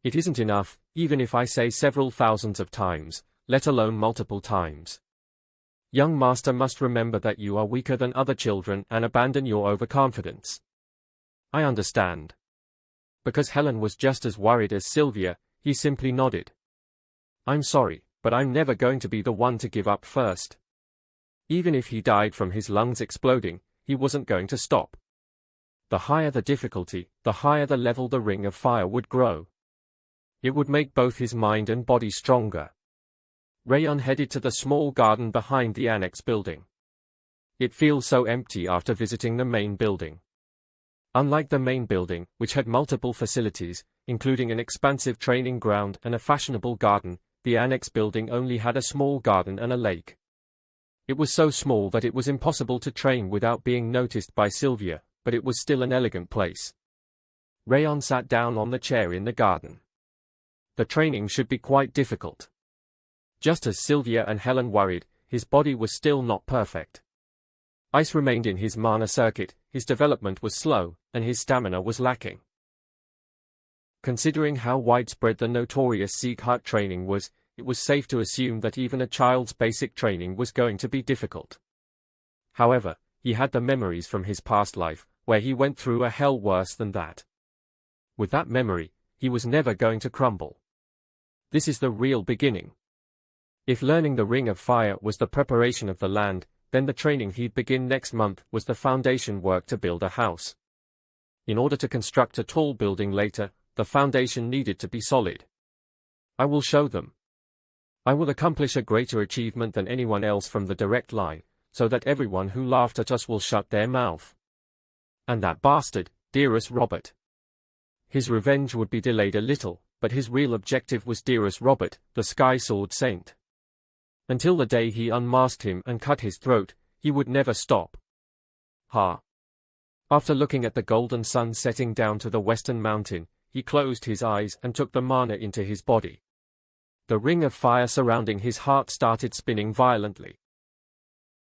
It isn't enough, even if I say several thousands of times, let alone multiple times. Young master must remember that you are weaker than other children and abandon your overconfidence. I understand. Because Helen was just as worried as Sylvia, he simply nodded. I'm sorry, but I'm never going to be the one to give up first. Even if he died from his lungs exploding, he wasn't going to stop. The higher the difficulty, the higher the level the ring of fire would grow. It would make both his mind and body stronger. Rayon headed to the small garden behind the annex building. It feels so empty after visiting the main building. Unlike the main building, which had multiple facilities, including an expansive training ground and a fashionable garden, the annex building only had a small garden and a lake. It was so small that it was impossible to train without being noticed by Sylvia, but it was still an elegant place. Rayon sat down on the chair in the garden. The training should be quite difficult. Just as Sylvia and Helen worried, his body was still not perfect. Ice remained in his mana circuit, his development was slow, and his stamina was lacking. Considering how widespread the notorious Sieg Heart training was, it was safe to assume that even a child's basic training was going to be difficult. However, he had the memories from his past life, where he went through a hell worse than that. With that memory, he was never going to crumble. This is the real beginning. If learning the Ring of Fire was the preparation of the land, then the training he'd begin next month was the foundation work to build a house. In order to construct a tall building later, the foundation needed to be solid. I will show them. I will accomplish a greater achievement than anyone else from the direct line, so that everyone who laughed at us will shut their mouth. And that bastard, Dearest Robert. His revenge would be delayed a little, but his real objective was Dearest Robert, the Sky Sword Saint. Until the day he unmasked him and cut his throat, he would never stop. After looking at the golden sun setting down to the western mountain, he closed his eyes and took the mana into his body. The ring of fire surrounding his heart started spinning violently.